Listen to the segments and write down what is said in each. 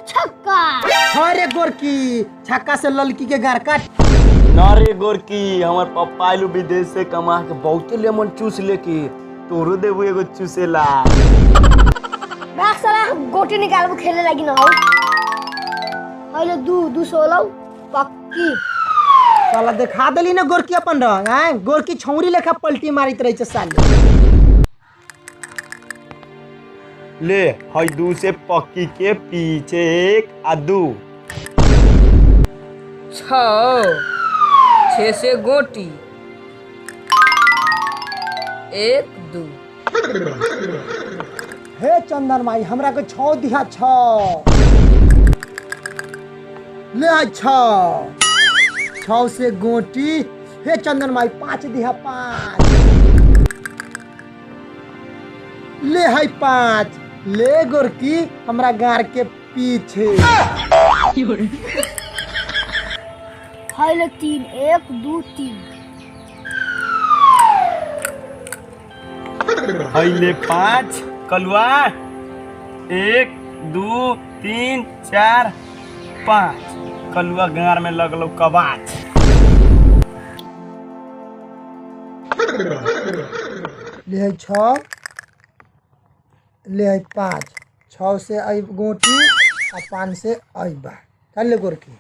छक्का। अरे गोरकी छक्का से ललकी के गार काट। ना रे गोरकी, हमार पप्पा आलू विदेश से कमा के बहुते लेमन चूस लेके तोरो देबो एगो चूसेला। बैग साला गोटी निकालबो खेले लागी न हो। हेलो दू सोलौ पक्की। साला देखा देली ना गोरकी अपन रंग। हैं गोरकी छौरी लेखा पलटी मारित रही साले। ले हई दू से पक्की के पीछे एक आ दू। 6 से गोटी 1 2। हे चंदन माई हमरा के 6 दिया 6 ले 6 से गोटी। हे चंदन माई 5 दिया 5 ले है 5 ले गोरकी हमरा गार के पीछे। हेलो 3 1 2 3। हई ले 5 कलुआ 1 2 3 4 5 कलुआ गार में लगलो कबाच। ले है 6 ले है 5 6 से आई गोटी और 5 से आई बा। चल ले गोरकी।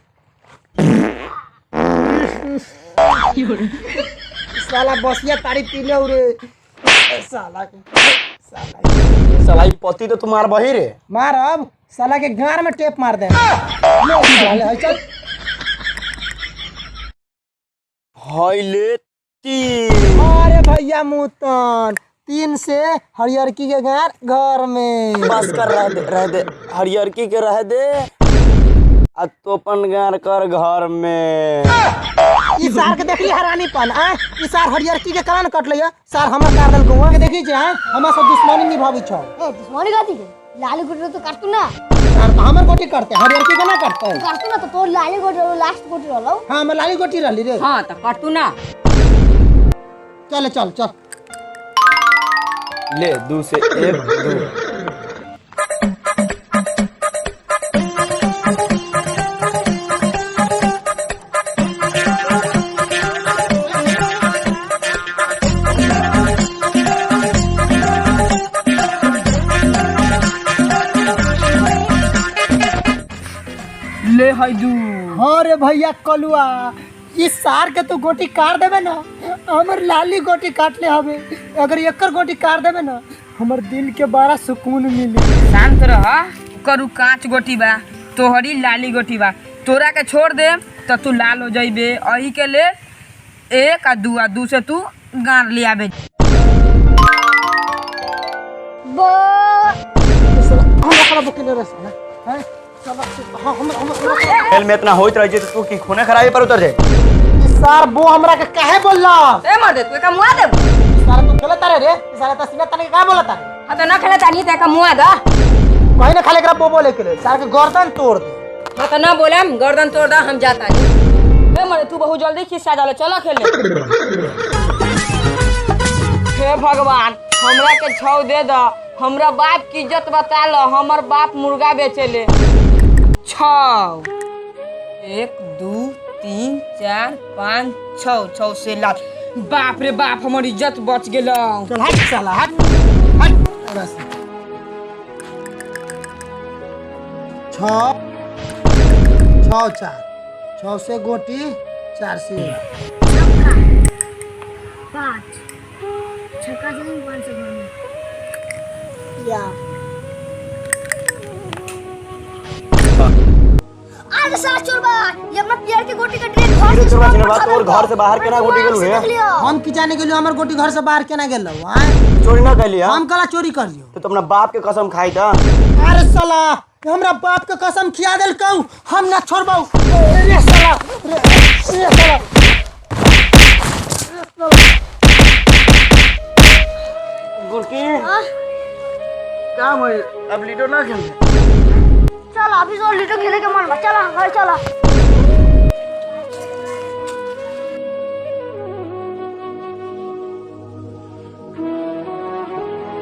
साला बसिया तारी पी ले रे साला सलाई पति तो तुम्हार बही रे। मार अब साला के गार में टेप मार दे। ले चल हई ले 3। अरे भैया मुतन 3 से हरियरकी के घर में। बस कर रह दे हरियरकी के रह दे आ तोपन गार कर घर में। ई सार के देखली हरानीपन। ई सार हरियरकी के कान कट लिया सार हमर काट दल गवा के देखी छै। हमरा से दुश्मनी निभावी छ। ए दुश्मनी काती के लाली गोटी तो काटू ना। सार तो हमर गोटी करते हरियरकी के ना करते। काटू ना तो तोर लाली गोटी लास्ट गोटी रहलो। हां हमर लाली गोटी रहली रे। हाँ तो काटू ना। चल चल चल ले 2 से 1 2। ले हई 2। अरे भैया कलुआ इस सार के तो गोटी काट देबे ना हमर लाली गोटी काट ले हवे। अगर एकर गोटी काट देबे ना हमर दिल के बड़ा सुकून मिली। शांत रह। करू कांच गोटी बा तोहरी लाली गोटी बा। तोरा के छोड़ दे तो तू लाल हो जाइबे। अही के ले 1 आ 2 से तू गार ले आबे। बो हमरा खरा बकले रे साला। हैं साला हम खेल में इतना होइत रह जे तू की खूने खराबे पर उतर जाए। सार वो हमरा के काहे बोलला। ए मार दे तू का मुआ दे। सार तू खेलता रे रे साला तसीना तने का बोलता रे। आ तो ना खेले तानी ते का मुआ दा। कहीं ना खाले करा बो बोले के ले सार के गर्दन तोड़ दे। मैं तो ना बोलम गर्दन तोड़ दा हम जाता है। ए मार तू बहुत जल्दी खिस्सा डाले चला खेले। हे भगवान हमरा के छौ दे द। हमरा बाप की इज्जत बता लो। हमर बाप मुर्गा बेचेले। 6 1 2 3 4 5 6 से लाल। बाप रे बाप हमर इज्जत बच गेल। चल हट साला हट हट बस 6 4 से गोटी 4 से 5 छक्का से 5 से मारना या आज साथ चोरबा ये अपना पियर के गोटी का ट्रेन घर से चोरा चिन्ह बात और घर से बाहर केना गोटी गेलु रे। हम की जाने गेलियो हमर गोटी घर से बाहर केना गेलौ। हैं चोरी ना कैली। हम कला चोरी कर लियो। तो अपना बाप के कसम खाई था। अरे साला हमरा बाप के कसम खिया देल कहू हम ना छोड़बौ। रे साला रे साला गुरकी काम है अब लीडो ना खेल। चल अभी जो लीडो खेले के मन चला घर चला।